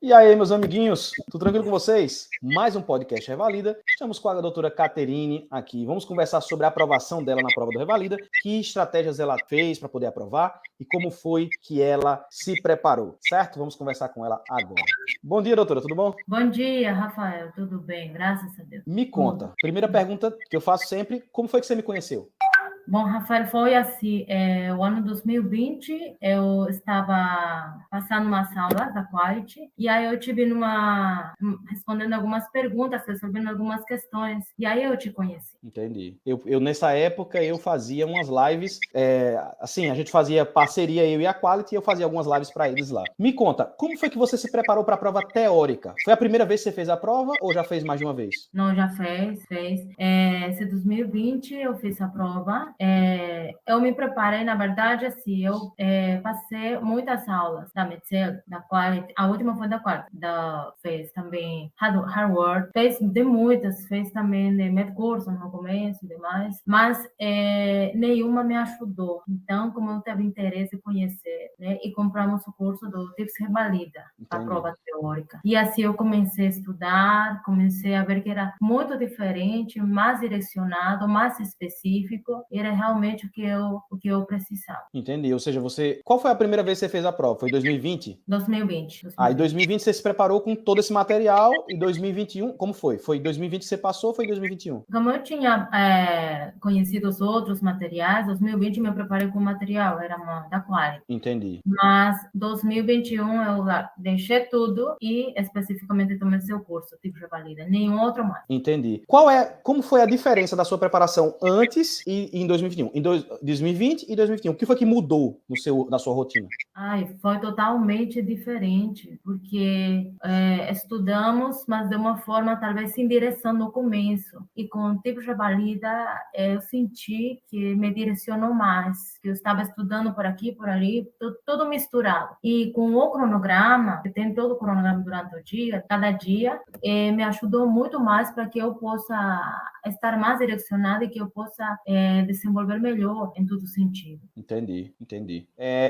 E aí, meus amiguinhos, tudo tranquilo com vocês? Mais um podcast Revalida. Estamos com a doutora Caterine aqui. Vamos conversar sobre a aprovação dela na prova do Revalida, que estratégias ela fez para poder aprovar e como foi que ela se preparou, certo? Vamos conversar com ela agora. Bom dia, doutora, tudo bom? Bom dia, Rafael. Tudo bem? Graças a Deus. Me conta. Primeira pergunta que eu faço sempre, como foi que você me conheceu? Bom, Rafael, foi assim, o ano 2020, eu estava passando umas aulas da Quality, e aí eu tive respondendo algumas perguntas, resolvendo algumas questões, e aí eu te conheci. Entendi. Eu nessa época, eu fazia umas lives, assim, a gente fazia parceria, eu e a Quality, e eu fazia algumas lives para eles lá. Me conta, como foi que você se preparou para a prova teórica? Foi a primeira vez que você fez a prova ou já fez mais de uma vez? Não, já fez. Esse 2020 eu fiz a prova. Eu me preparei, na verdade, assim, eu passei muitas aulas da Metzel, da Quality. A última foi da Quality. Fez também Harvard, fez de muitas, fez também de MedCurso no começo e demais, mas nenhuma me ajudou. Então, como eu teve interesse em conhecer, né, e compramos o curso do Tips Revalida, a prova teórica. E assim eu comecei a estudar, comecei a ver que era muito diferente, mais direcionado, mais específico, era realmente o que eu precisava. Entendi. Ou seja, qual foi a primeira vez que você fez a prova? Foi 2020? 2020. Aí, 2020 você se preparou com todo esse material e 2021, como foi? Foi 2020 que você passou ou foi 2021? Como eu tinha conhecido os outros materiais, 2020 me preparei com o material, era da Quality. Entendi. Mas 2021 eu deixei tudo e especificamente tomei seu curso, tipo Revalida, nenhum outro mais. Entendi. Como foi a diferença da sua preparação antes e em 2021? Em 2020 e 2021, o que foi que mudou na sua rotina? Foi totalmente diferente, porque estudamos, mas de uma forma talvez sem direção no começo. E com o tipo de valida, eu senti que me direcionou mais, que eu estava estudando por aqui, por ali, tudo misturado. E com o cronograma, que tem todo o cronograma durante o dia, cada dia, me ajudou muito mais para que eu possa estar mais direcionada e que eu possa desenvolver melhor em todo sentido. Entendi.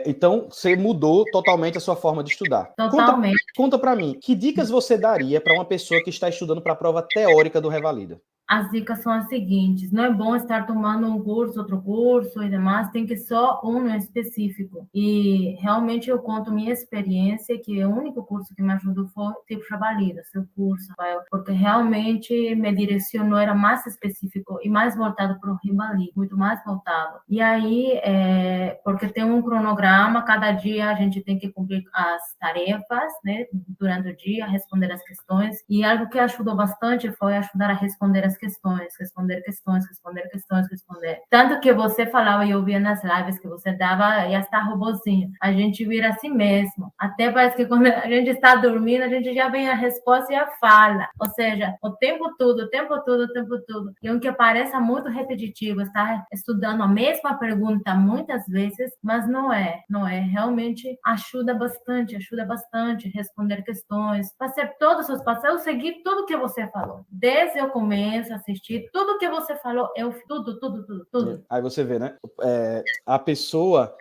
Então, você mudou totalmente a sua forma de estudar. Totalmente. Conta para mim, que dicas você daria para uma pessoa que está estudando para a prova teórica do Revalida? As dicas são as seguintes: não é bom estar tomando um curso, outro curso e demais, tem que só um específico. E realmente eu conto minha experiência, que o único curso que me ajudou foi o tipo Revalida, seu curso, porque realmente me direcionou, era mais específico e mais voltado para o Revalida, muito mais voltado. E aí, porque tem um cronograma, cada dia a gente tem que cumprir as tarefas, né, durante o dia, responder as questões. E algo que ajudou bastante foi ajudar a responder as questões. Tanto que você falava e eu via nas lives que você dava e está robozinho. A gente vira assim mesmo. Até parece que quando a gente está dormindo, a gente já vem a resposta e a fala. Ou seja, o tempo todo. E aunque pareça muito repetitivo, estar estudando a mesma pergunta muitas vezes, mas não é. Realmente ajuda bastante responder questões, fazer todos os passos. Eu segui tudo que você falou. Desde o começo, assistir tudo que você falou, tudo. Aí você vê, né? A pessoa...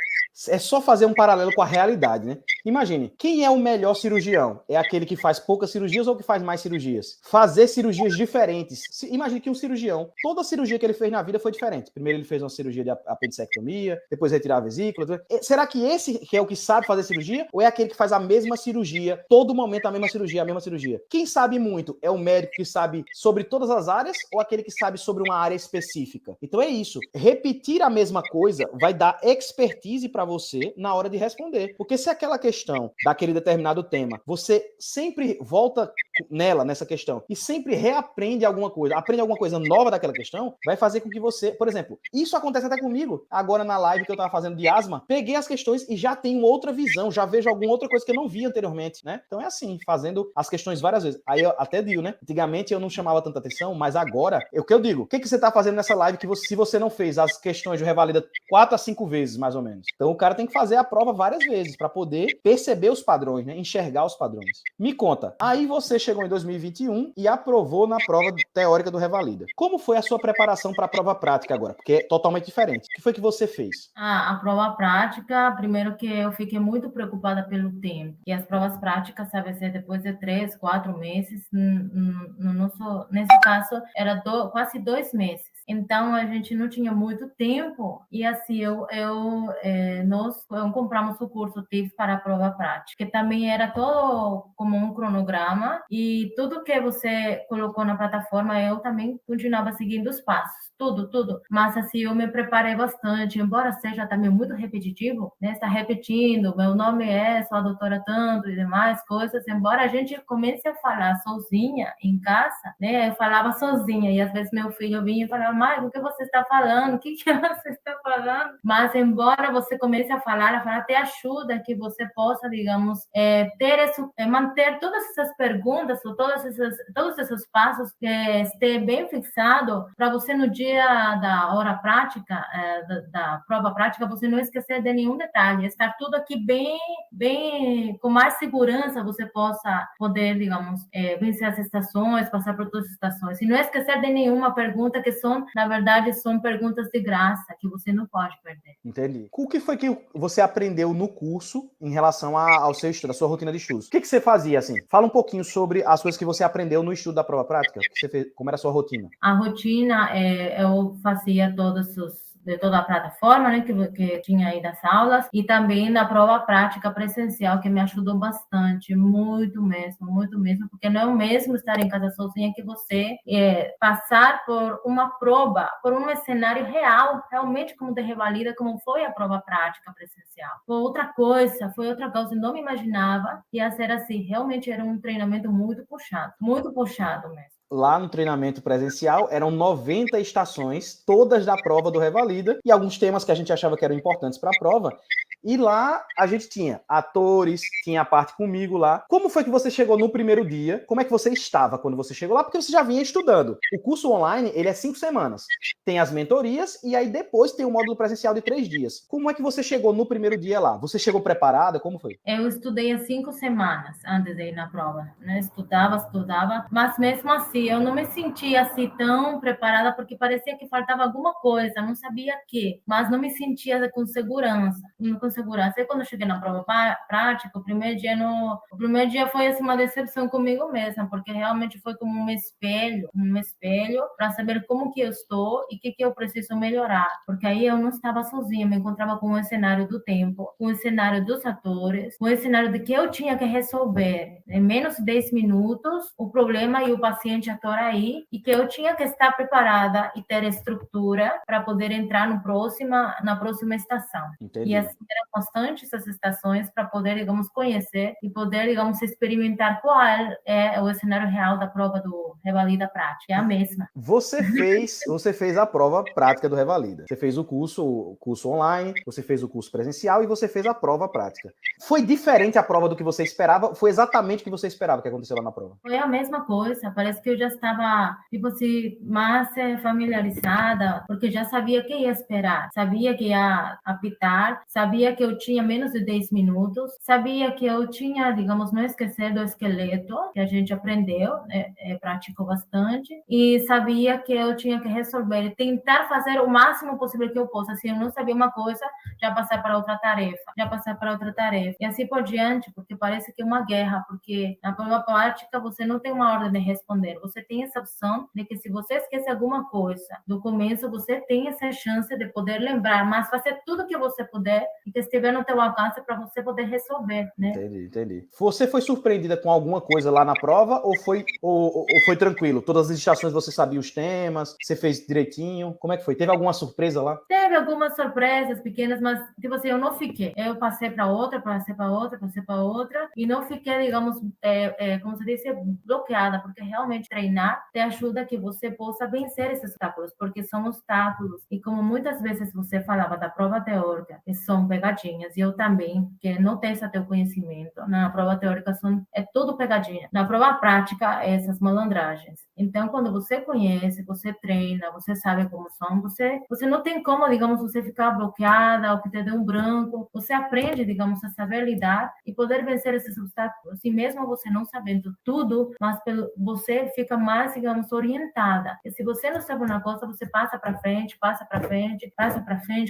É só fazer um paralelo com a realidade, né? Imagine, quem é o melhor cirurgião? É aquele que faz poucas cirurgias ou que faz mais cirurgias? Fazer cirurgias diferentes. Imagine que um cirurgião, toda cirurgia que ele fez na vida foi diferente. Primeiro ele fez uma cirurgia de apendicectomia, depois retirar a vesícula. Será que esse que é o que sabe fazer cirurgia? Ou é aquele que faz a mesma cirurgia, todo momento a mesma cirurgia? Quem sabe muito é o médico que sabe sobre todas as áreas ou aquele que sabe sobre uma área específica? Então é isso. Repetir a mesma coisa vai dar expertise para você na hora de responder. Porque se aquela questão daquele determinado tema, você sempre volta nessa questão e sempre reaprende alguma coisa, aprende alguma coisa nova daquela questão, vai fazer com que você, por exemplo, isso acontece até comigo, agora na live que eu tava fazendo de asma, peguei as questões e já tenho outra visão, já vejo alguma outra coisa que eu não vi anteriormente, né? Então é assim, fazendo as questões várias vezes. Aí eu até digo, né? Antigamente eu não chamava tanta atenção, mas agora, o que eu digo? O que você tá fazendo nessa live que se você não fez as questões do Revalida 4 a 5 vezes, mais ou menos? Então cara tem que fazer a prova várias vezes para poder perceber os padrões, né? Enxergar os padrões. Me conta, aí você chegou em 2021 e aprovou na prova teórica do Revalida. Como foi a sua preparação para a prova prática agora? Porque é totalmente diferente. O que foi que você fez? A prova prática, primeiro que eu fiquei muito preocupada pelo tempo. E as provas práticas, sabe, ser depois de 3, 4 meses, no nosso, nesse caso, era quase 2 meses. Então, a gente não tinha muito tempo e assim, nós compramos o curso Tips para a prova prática, que também era todo como um cronograma e tudo que você colocou na plataforma, eu também continuava seguindo os passos, tudo. Mas assim, eu me preparei bastante, embora seja também muito repetitivo, né? Está repetindo, meu nome é, sou a doutora tanto e demais coisas, embora a gente comece a falar sozinha em casa, né? Eu falava sozinha e às vezes meu filho vinha e falava, mãe, o que você está falando? O que você está falando? Mas embora você comece a falar até ajuda que você possa, digamos, manter todas essas perguntas ou todos esses passos que esteja bem fixado para você no dia da hora prática, da prova prática, você não esquecer de nenhum detalhe, estar tudo aqui bem com mais segurança, você possa poder, digamos, vencer as estações, passar por todas as estações, e não esquecer de nenhuma pergunta que são, na verdade, são perguntas de graça, que você não pode perder. Entendi. O que foi que você aprendeu no curso em relação ao seu estudo, a sua rotina de estudos? O que você fazia, assim? Fala um pouquinho sobre as coisas que você aprendeu no estudo da prova prática, que você fez, como era a sua rotina. A rotina, eu fazia de toda a plataforma, né, que tinha aí das aulas, e também da prova prática presencial, que me ajudou bastante, muito mesmo, porque não é o mesmo estar em casa sozinha que você passar por uma prova, por um cenário real, realmente como de revalida, como foi a prova prática presencial. Foi outra coisa, eu não me imaginava que ia ser assim, realmente era um treinamento muito puxado mesmo. Lá no treinamento presencial, eram 90 estações, todas da prova do Revalida, e alguns temas que a gente achava que eram importantes para a prova. E lá a gente tinha atores, tinha a parte comigo lá. Como foi que você chegou no primeiro dia? Como é que você estava quando você chegou lá? Porque você já vinha estudando. O curso online, ele é 5 semanas. Tem as mentorias e aí depois tem o módulo presencial de 3 dias. Como é que você chegou no primeiro dia lá? Você chegou preparada? Como foi? Eu estudei há 5 semanas antes de ir na prova, né? Estudava, mas mesmo assim eu não me sentia assim tão preparada porque parecia que faltava alguma coisa, não sabia o que, mas não me sentia com segurança. E quando eu cheguei na prova prática, o primeiro dia foi assim, uma decepção comigo mesma, porque realmente foi como um espelho para saber como que eu estou e o que eu preciso melhorar, porque aí eu não estava sozinha, me encontrava com o cenário do tempo, com o cenário dos atores, com o cenário de que eu tinha que resolver em menos de 10 minutos o problema e o paciente ator aí, e que eu tinha que estar preparada e ter estrutura para poder entrar na próxima estação. Entendi. E assim eram constantes essas estações para poder, digamos, conhecer e poder, digamos, experimentar qual é o cenário real da prova do Revalida Prática. É a mesma. Você fez a prova prática do Revalida. Você fez o curso online, você fez o curso presencial e você fez a prova prática. Foi diferente a prova do que você esperava? Foi exatamente o que você esperava que aconteceu lá na prova? Foi a mesma coisa. Parece que eu já estava, tipo assim, mais familiarizada, porque já sabia o que ia esperar. Sabia que ia apitar, sabia que eu tinha menos de 10 minutos, sabia que eu tinha, digamos, não esquecer do esqueleto, que a gente aprendeu, praticou bastante, e sabia que eu tinha que resolver e tentar fazer o máximo possível que eu possa. Se eu não sabia uma coisa, já passar para outra tarefa, e assim por diante, porque parece que é uma guerra, porque na prova prática você não tem uma ordem de responder, você tem essa opção de que se você esquece alguma coisa do começo, você tem essa chance de poder lembrar, mas fazer tudo que você puder e que estiver no teu alcance para você poder resolver, né? Entendi. Você foi surpreendida com alguma coisa lá na prova ou foi tranquilo? Todas as estações você sabia os temas, você fez direitinho? Como é que foi? Teve alguma surpresa lá? Teve algumas surpresas pequenas, mas tipo assim, eu não fiquei. Eu passei para outra, e não fiquei, digamos, como se diz, bloqueada, porque realmente treinar te ajuda que você possa vencer esses obstáculos, porque são obstáculos. E como muitas vezes você falava da prova teórica, que são pegar pegadinhas. E eu também, porque não tem esse teu conhecimento. Na prova teórica é tudo pegadinha. Na prova prática, é essas malandragens. Então, quando você conhece, você treina, você sabe como são, você não tem como, digamos, você ficar bloqueada ou que te dê um branco. Você aprende, digamos, a saber lidar e poder vencer esses obstáculos. E mesmo você não sabendo tudo, mas você fica mais, digamos, orientada. E se você não sabe uma coisa, você passa para frente,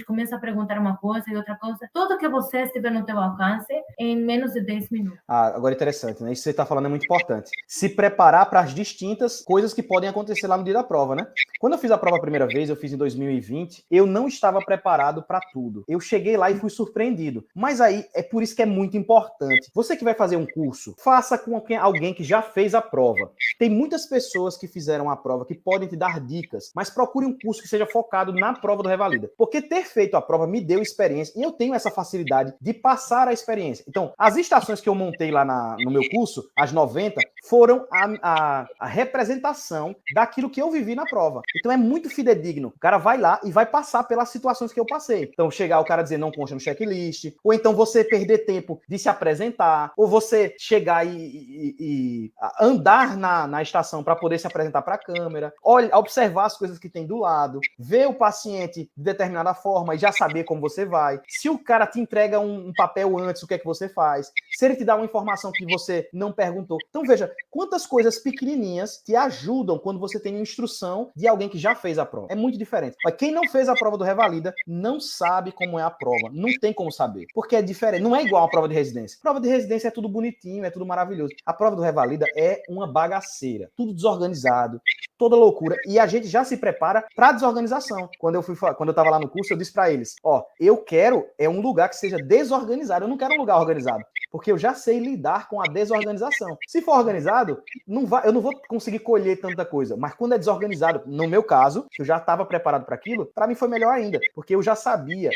começa a perguntar uma coisa e outra coisa. Tudo que você estiver no teu alcance em menos de 10 minutos. Agora interessante, né? Isso que você está falando é muito importante. Se preparar para as distintas coisas que podem acontecer lá no dia da prova, né? Quando eu fiz a prova a primeira vez, eu fiz em 2020, eu não estava preparado para tudo. Eu cheguei lá e fui surpreendido. Mas aí, é por isso que é muito importante. Você que vai fazer um curso, faça com alguém que já fez a prova. Tem muitas pessoas que fizeram a prova que podem te dar dicas, mas procure um curso que seja focado na prova do Revalida. Porque ter feito a prova me deu experiência e eu tenho essa facilidade de passar a experiência. Então, as estações que eu montei lá no meu curso, as 90, foram a representação daquilo que eu vivi na prova. Então é muito fidedigno. O cara vai lá e vai passar pelas situações que eu passei. Então chegar o cara dizer não consta no checklist, ou então você perder tempo de se apresentar, ou você chegar e andar na estação para poder se apresentar para a câmera, observar as coisas que tem do lado, ver o paciente de determinada forma e já saber como você vai. Se o cara te entrega um papel antes, o que é que você faz? Se ele te dá uma informação que você não perguntou. Então veja, quantas coisas pequenininhas te ajudam quando você tem uma instrução de alguém que já fez a prova. É muito diferente. Mas quem não fez a prova do Revalida não sabe como é a prova. Não tem como saber. Porque é diferente. Não é igual a prova de residência. A prova de residência é tudo bonitinho, é tudo maravilhoso. A prova do Revalida é uma bagaceira. Tudo desorganizado, toda loucura. E a gente já se prepara para desorganização. Quando eu estava lá no curso, eu disse para eles, eu quero um lugar que seja desorganizado. Eu não quero um lugar organizado. Porque eu já sei lidar com a desorganização. Se for organizado, eu não vou conseguir colher tanta coisa. Mas quando é desorganizado, no meu caso, que eu já estava preparado para aquilo, para mim foi melhor ainda. Porque eu já sabia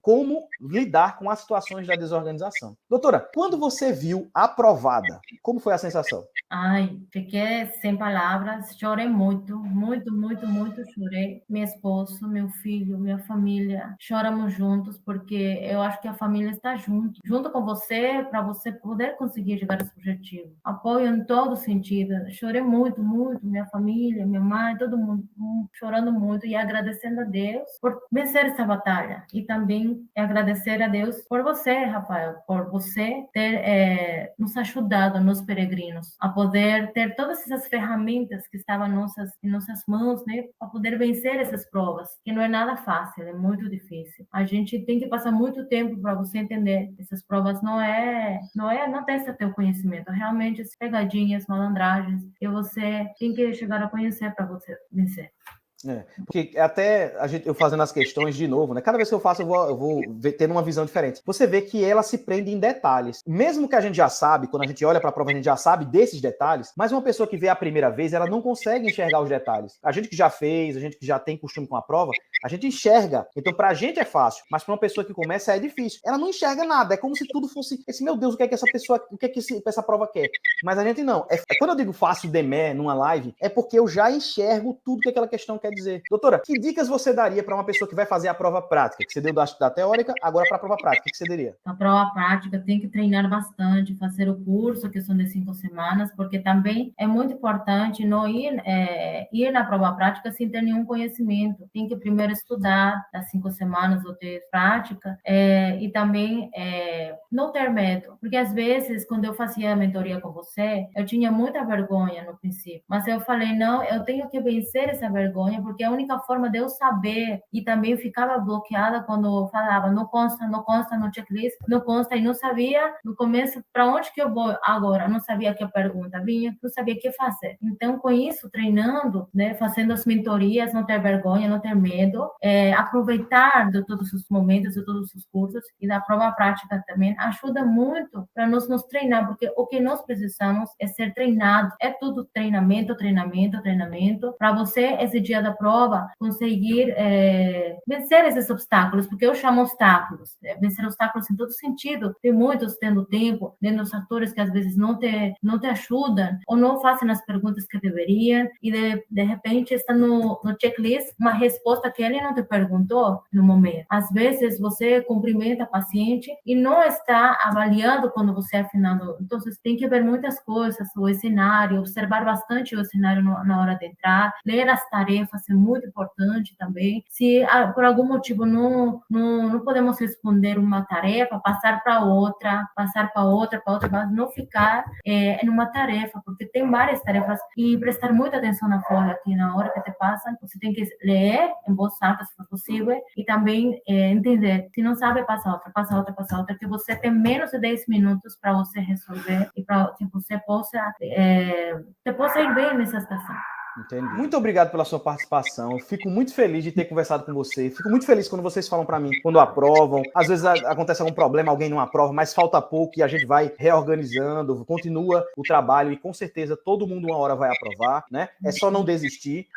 como lidar com as situações da desorganização. Doutora, quando você viu aprovada, como foi a sensação? Ai, fiquei sem palavras, chorei muito, muito, muito, muito chorei. Meu esposo, meu filho, minha família, choramos juntos, porque eu acho que a família está junto com você, para você poder conseguir chegar a esse objetivo. Apoio em todo sentido. Chorei muito, muito, minha família, minha mãe, todo mundo chorando muito e agradecendo a Deus por vencer essa batalha. E também agradecer a Deus por você, Rafael, por você ter nos ajudado, nos peregrinos, a poder ter todas essas ferramentas que estavam em nossas mãos, né, para poder vencer essas provas, que não é nada fácil, é muito difícil. A gente tem que passar muito tempo para você entender. Essas provas não testa teu conhecimento, realmente as pegadinhas, malandragens, que você tem que chegar a conhecer para você vencer. Porque até eu fazendo as questões de novo, né? Cada vez que eu faço, eu vou tendo uma visão diferente. Você vê que ela se prende em detalhes. Mesmo que a gente já sabe, quando a gente olha para a prova, a gente já sabe desses detalhes, mas uma pessoa que vê a primeira vez, ela não consegue enxergar os detalhes. A gente que já fez, a gente que já tem costume com a prova, a gente enxerga. Então, pra gente é fácil, mas pra uma pessoa que começa é difícil. Ela não enxerga nada. É como se tudo fosse meu Deus, o que é que essa prova quer? Mas a gente não. Quando eu digo fácil demé numa live, é porque eu já enxergo tudo que aquela questão quer dizer. Doutora, que dicas você daria para uma pessoa que vai fazer a prova prática? Que você deu da teórica, agora para a prova prática, o que você daria? A prova prática tem que treinar bastante, fazer o curso, que são de 5 semanas, porque também é muito importante não ir na prova prática sem ter nenhum conhecimento. Tem que primeiro estudar as 5 semanas de prática e também não ter medo. Porque às vezes, quando eu fazia a mentoria com você, eu tinha muita vergonha no princípio, mas eu falei, não, eu tenho que vencer essa vergonha, porque é a única forma de eu saber, e também ficava bloqueada quando eu falava, não consta no checklist, não consta, e não sabia no começo para onde que eu vou agora, não sabia que pergunta vinha, não sabia o que fazer. Então, com isso, treinando, né, fazendo as mentorias, não ter vergonha, não ter medo, aproveitar de todos os momentos, de todos os cursos, e da prova prática também, ajuda muito para nos treinar, porque o que nós precisamos é ser treinado, é tudo treinamento, para você, esse dia da prova, conseguir vencer esses obstáculos, porque eu chamo obstáculos, vencer obstáculos em todo sentido. Tem muitos tendo tempo, tendo os atores que às vezes não te ajudam ou não fazem as perguntas que deveriam e de repente está no checklist uma resposta que ele não te perguntou no momento. Às vezes você cumprimenta a paciente e não está avaliando quando você é afinando. Então, você tem que ver muitas coisas, o cenário, observar bastante o cenário na hora de entrar, ler as tarefas é muito importante também. Se por algum motivo não podemos responder uma tarefa, passar para outra, mas não ficar em uma tarefa, porque tem várias tarefas e prestar muita atenção na folha, que na hora que te passam, você tem que ler em voz alta, se for possível, e também entender. Se não sabe, passa outra, que você tem menos de 10 minutos para você resolver e para que você possa ir bem nessa estação. Entendi. Muito obrigado pela sua participação. Eu fico muito feliz de ter conversado com você. Fico muito feliz quando vocês falam para mim, quando aprovam. Às vezes acontece algum problema, alguém não aprova, mas falta pouco e a gente vai reorganizando, continua o trabalho e com certeza todo mundo uma hora vai aprovar, né? É só não desistir.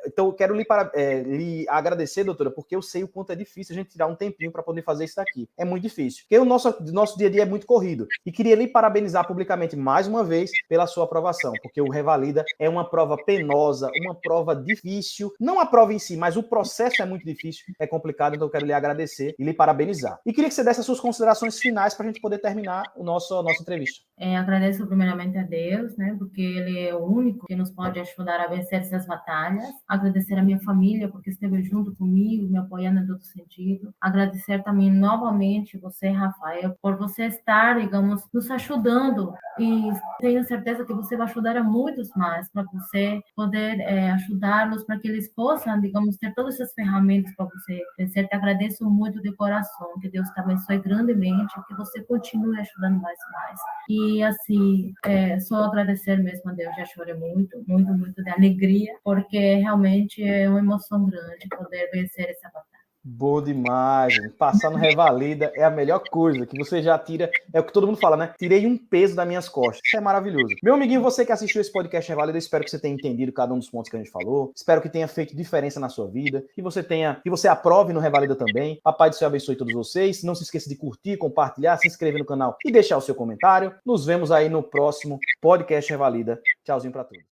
Então, eu quero lhe agradecer, doutora, porque eu sei o quanto é difícil a gente tirar um tempinho para poder fazer isso daqui. É muito difícil, porque o nosso dia a dia é muito corrido. E queria lhe parabenizar publicamente mais uma vez pela sua aprovação, porque o Revalida é uma prova penosa, uma prova difícil. Não a prova em si, mas o processo é muito difícil, é complicado, então eu quero lhe agradecer e lhe parabenizar. E queria que você desse as suas considerações finais para a gente poder terminar a nossa entrevista. Agradeço primeiramente a Deus, né, porque Ele é o único que nos pode ajudar a vencer essas batalhas. Agradecer a minha família, porque esteve junto comigo, me apoiando em todo sentido. Agradecer também novamente você, Rafael, por você estar, digamos, nos ajudando. E tenho certeza que você vai ajudar a muitos mais, para você poder ajudá-los, para que eles possam, digamos, ter todas essas ferramentas para você vencer. Te agradeço muito de coração. Que Deus te abençoe grandemente, que você continue ajudando mais e mais. E, assim, só agradecer mesmo a Deus. Já chorei muito, muito, muito de alegria, porque realmente é uma emoção grande poder vencer essa batalha. Bom demais, gente. Passar no Revalida é a melhor coisa, que você já tira, é o que todo mundo fala, né? Tirei um peso das minhas costas. Isso é maravilhoso. Meu amiguinho, você que assistiu esse podcast Revalida, eu espero que você tenha entendido cada um dos pontos que a gente falou. Espero que tenha feito diferença na sua vida, que você aprove no Revalida também. Papai do Céu abençoe todos vocês. Não se esqueça de curtir, compartilhar, se inscrever no canal e deixar o seu comentário. Nos vemos aí no próximo podcast Revalida. Tchauzinho pra todos.